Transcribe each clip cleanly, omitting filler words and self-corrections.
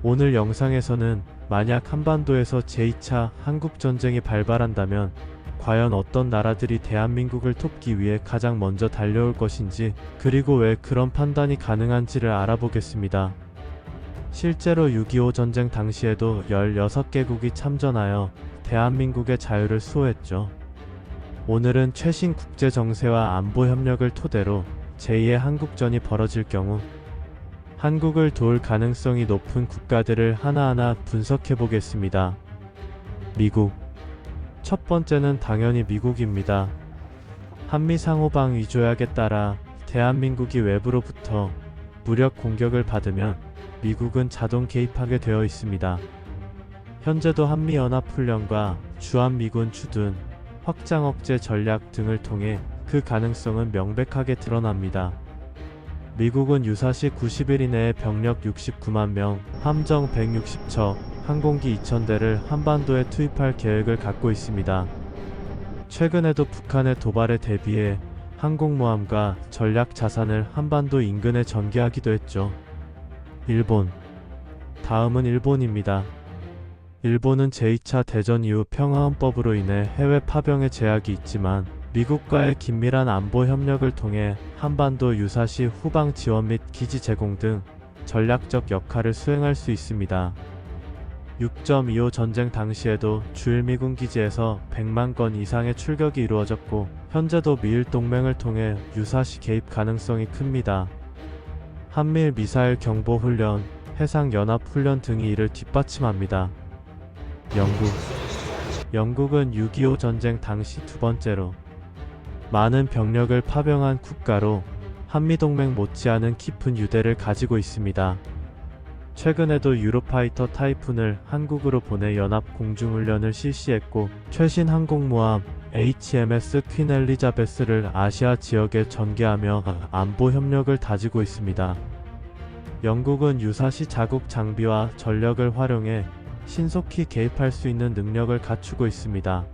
오늘 영상에서는 만약 한반도에서 제2차 한국전쟁이 발발한다면 과연 어떤 나라들이 대한민국을 돕기 위해 가장 먼저 달려올 것인지, 그리고 왜 그런 판단이 가능한지를 알아보겠습니다. 실제로 6.25 전쟁 당시에도 16개국이 참전하여 대한민국의 자유를 수호했죠. 오늘은 최신 국제 정세와 안보 협력을 토대로 제2의 한국전이 벌어질 경우 한국을 도울 가능성이 높은 국가들을 하나하나 분석해 보겠습니다. 미국. 첫 번째는 당연히 미국입니다. 한미 상호방 위조약에 따라 대한민국이 외부로부터 무력 공격을 받으면 미국은 자동 개입하게 되어 있습니다. 현재도 한미연합훈련과 주한미군 추둔, 확장 억제 전략 등을 통해 그 가능성은 명백하게 드러납니다. 미국은 유사시 90일 이내에 병력 69만 명, 함정 160척, 항공기 2000대를 한반도에 투입할 계획을 갖고 있습니다. 최근에도 북한의 도발에 대비해 항공모함과 전략 자산을 한반도 인근에 전개하기도 했죠. 일본. 다음은 일본입니다. 일본은 제2차 대전 이후 평화헌법으로 인해 해외 파병의 제약이 있지만 미국과의 긴밀한 안보 협력을 통해 한반도 유사시 후방 지원 및 기지 제공 등 전략적 역할을 수행할 수 있습니다. 6.25 전쟁 당시에도 주일 미군 기지에서 100만 건 이상의 출격이 이루어졌고 현재도 미일 동맹을 통해 유사시 개입 가능성이 큽니다. 한미일 미사일 경보 훈련, 해상 연합 훈련 등이 이를 뒷받침합니다. 영국은 6.25 전쟁 당시 두 번째로 많은 병력을 파병한 국가로 한미동맹 못지않은 깊은 유대를 가지고 있습니다. 최근에도 유로파이터 타이푼을 한국으로 보내 연합 공중훈련을 실시했고 최신 항공모함 HMS 퀸 엘리자베스를 아시아 지역에 전개하며 안보 협력을 다지고 있습니다. 영국은 유사시 자국 장비와 전력을 활용해 신속히 개입할 수 있는 능력을 갖추고 있습니다.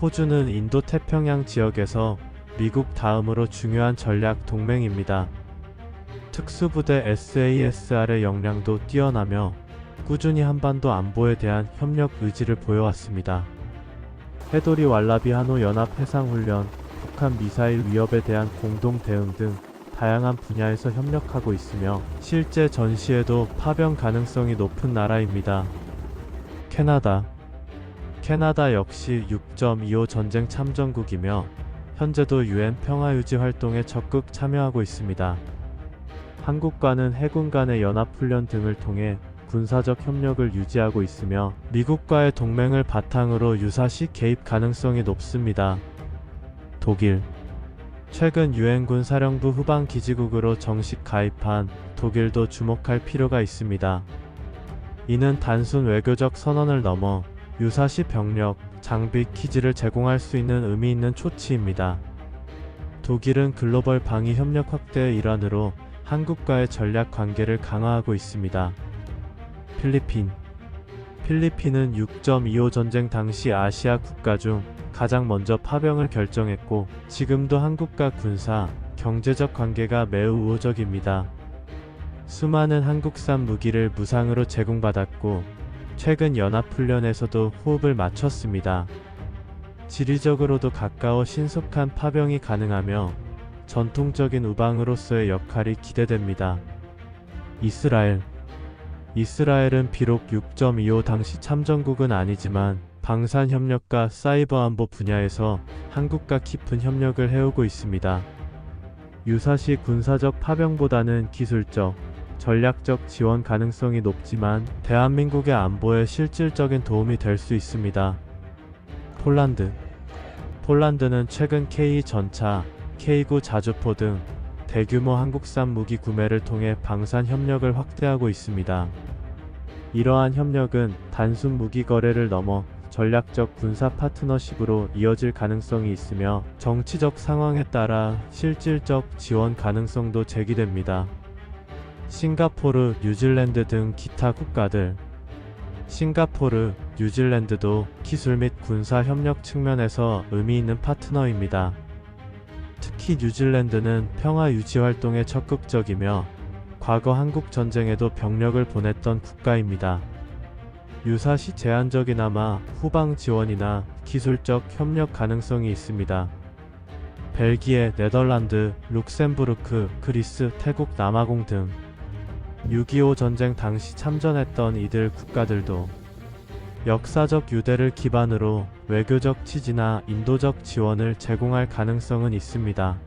호주는 인도태평양 지역에서 미국 다음으로 중요한 전략 동맹입니다. 특수부대 SASR의 역량도 뛰어나며 꾸준히 한반도 안보에 대한 협력 의지를 보여왔습니다. 해돌이 왈라비 한호 연합 해상훈련, 북한 미사일 위협에 대한 공동 대응 등 다양한 분야에서 협력하고 있으며 실제 전시에도 파병 가능성이 높은 나라입니다. 캐나다 역시 6.25 전쟁 참전국이며 현재도 UN 평화유지 활동에 적극 참여하고 있습니다. 한국과는 해군 간의 연합훈련 등을 통해 군사적 협력을 유지하고 있으며 미국과의 동맹을 바탕으로 유사시 개입 가능성이 높습니다. 독일. 최근 유엔군 사령부 후방기지국으로 정식 가입한 독일도 주목할 필요가 있습니다. 이는 단순 외교적 선언을 넘어 유사시 병력, 장비, 기지를 제공할 수 있는 의미 있는 조치입니다. 독일은 글로벌 방위 협력 확대의 일환으로 한국과의 전략 관계를 강화하고 있습니다. 필리핀은 6.25 전쟁 당시 아시아 국가 중 가장 먼저 파병을 결정했고 지금도 한국과 군사, 경제적 관계가 매우 우호적입니다. 수많은 한국산 무기를 무상으로 제공받았고 최근 연합훈련에서도 호흡을 맞췄습니다. 지리적으로도 가까워 신속한 파병이 가능하며 전통적인 우방으로서의 역할이 기대됩니다. 이스라엘은 비록 6.25 당시 참전국은 아니지만 방산협력과 사이버안보 분야에서 한국과 깊은 협력을 해오고 있습니다. 유사시 군사적 파병보다는 기술적, 전략적 지원 가능성이 높지만 대한민국의 안보에 실질적인 도움이 될 수 있습니다. 폴란드는 최근 K 전차, K9 자주포 등 대규모 한국산 무기 구매를 통해 방산 협력을 확대하고 있습니다. 이러한 협력은 단순 무기 거래를 넘어 전략적 군사 파트너십으로 이어질 가능성이 있으며 정치적 상황에 따라 실질적 지원 가능성도 제기됩니다. 싱가포르, 뉴질랜드 등 기타 국가들. 뉴질랜드도 기술 및 군사 협력 측면에서 의미 있는 파트너입니다. 특히 뉴질랜드는 평화 유지 활동에 적극적이며 과거 한국 전쟁에도 병력을 보냈던 국가입니다. 유사시 제한적이나마 후방 지원이나 기술적 협력 가능성이 있습니다. 벨기에, 네덜란드, 룩셈부르크, 그리스, 태국, 남아공 등 6.25 전쟁 당시 참전했던 이들 국가들도 역사적 유대를 기반으로 외교적 지지나 인도적 지원을 제공할 가능성은 있습니다.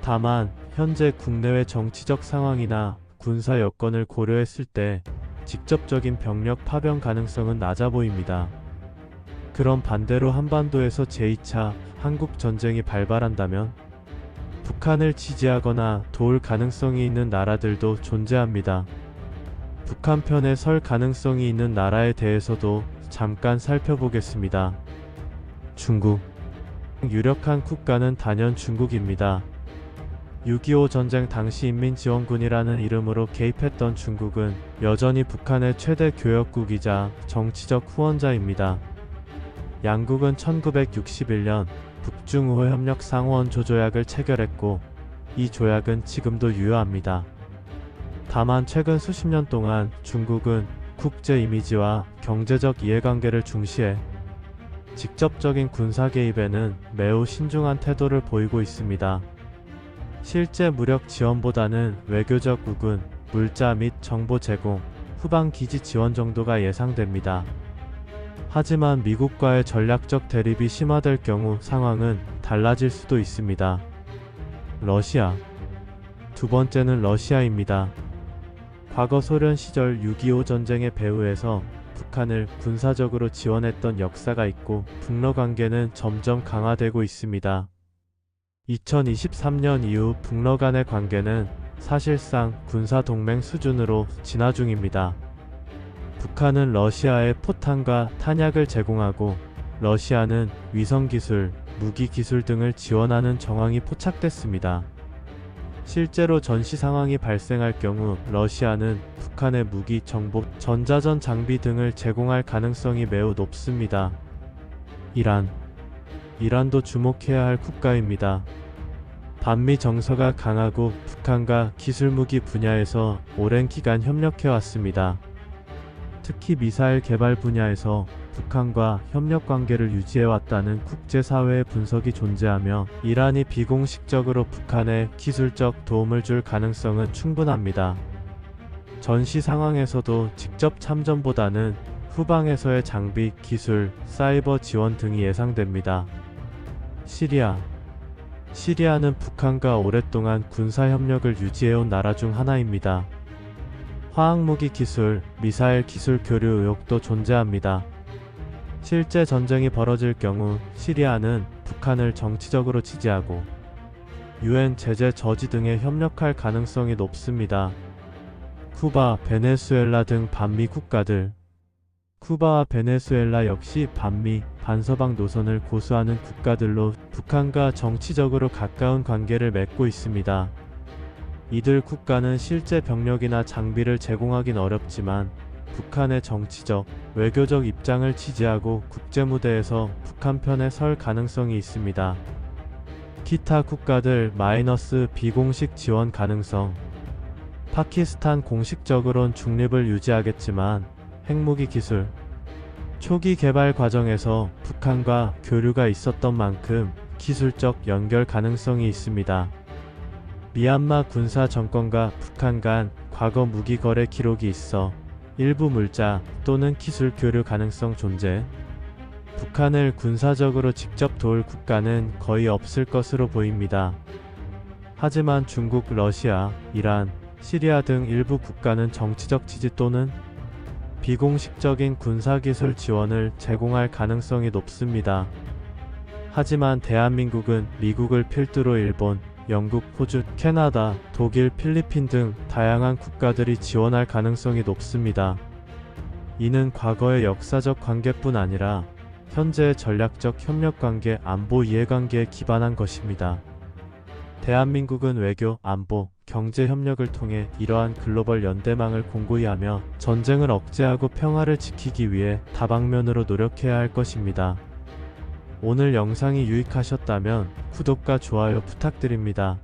다만 현재 국내외 정치적 상황이나 군사 여건을 고려했을 때 직접적인 병력 파병 가능성은 낮아 보입니다. 그럼 반대로 한반도에서 제2차 한국 전쟁이 발발한다면 북한을 지지하거나 도울 가능성이 있는 나라들도 존재합니다. 북한 편에 설 가능성이 있는 나라에 대해서도 잠깐 살펴보겠습니다. 중국. 유력한 국가는 단연 중국입니다. 6.25 전쟁 당시 인민지원군이라는 이름으로 개입했던 중국은 여전히 북한의 최대 교역국이자 정치적 후원자입니다. 양국은 1961년 북중우호 협력 상호원 조조약을 체결했고 이 조약은 지금도 유효합니다. 다만 최근 수십 년 동안 중국은 국제 이미지와 경제적 이해관계를 중시해 직접적인 군사 개입에는 매우 신중한 태도를 보이고 있습니다. 실제 무력 지원보다는 외교적 우군, 물자 및 정보 제공, 후방 기지 지원 정도가 예상됩니다. 하지만 미국과의 전략적 대립이 심화될 경우 상황은 달라질 수도 있습니다. 러시아. 두 번째는 러시아입니다. 과거 소련 시절 6.25 전쟁의 배후에서 북한을 군사적으로 지원했던 역사가 있고 북러 관계는 점점 강화되고 있습니다. 2023년 이후 북러 간의 관계는 사실상 군사동맹 수준으로 진화 중입니다. 북한은 러시아에 포탄과 탄약을 제공하고 러시아는 위성기술, 무기기술 등을 지원하는 정황이 포착됐습니다. 실제로 전시 상황이 발생할 경우 러시아는 북한의 무기, 정보, 전자전 장비 등을 제공할 가능성이 매우 높습니다. 이란도 주목해야 할 국가입니다. 반미 정서가 강하고 북한과 기술무기 분야에서 오랜 기간 협력해왔습니다. 특히 미사일 개발 분야에서 북한과 협력 관계를 유지해왔다는 국제사회의 분석이 존재하며 이란이 비공식적으로 북한에 기술적 도움을 줄 가능성은 충분합니다. 전시 상황에서도 직접 참전보다는 후방에서의 장비, 기술, 사이버 지원 등이 예상됩니다. 시리아는 북한과 오랫동안 군사협력을 유지해온 나라 중 하나입니다. 화학무기 기술, 미사일 기술 교류 의혹도 존재합니다. 실제 전쟁이 벌어질 경우 시리아는 북한을 정치적으로 지지하고 UN 제재 저지 등에 협력할 가능성이 높습니다. 쿠바, 베네수엘라 등 반미 국가들. 쿠바와 베네수엘라 역시 반미, 반서방 노선을 고수하는 국가들로 북한과 정치적으로 가까운 관계를 맺고 있습니다. 이들 국가는 실제 병력이나 장비를 제공하긴 어렵지만 북한의 정치적, 외교적 입장을 지지하고 국제무대에서 북한 편에 설 가능성이 있습니다. 기타 국가들 비공식 지원 가능성. 파키스탄 공식적으론 중립을 유지하겠지만 핵무기 기술, 초기 개발 과정에서 북한과 교류가 있었던 만큼 기술적 연결 가능성이 있습니다. 미얀마 군사 정권과 북한 간 과거 무기 거래 기록이 있어 일부 물자 또는 기술 교류 가능성 존재. 북한을 군사적으로 직접 도울 국가는 거의 없을 것으로 보입니다. 하지만 중국, 러시아, 이란, 시리아 등 일부 국가는 정치적 지지 또는 비공식적인 군사기술 지원을 제공할 가능성이 높습니다. 하지만 대한민국은 미국을 필두로 일본, 영국, 호주, 캐나다, 독일, 필리핀 등 다양한 국가들이 지원할 가능성이 높습니다. 이는 과거의 역사적 관계뿐 아니라 현재의 전략적 협력관계, 안보 이해관계에 기반한 것입니다. 대한민국은 외교, 안보, 경제 협력을 통해 이러한 글로벌 연대망을 공고히 하며 전쟁을 억제하고 평화를 지키기 위해 다방면으로 노력해야 할 것입니다. 오늘 영상이 유익하셨다면 구독과 좋아요 부탁드립니다.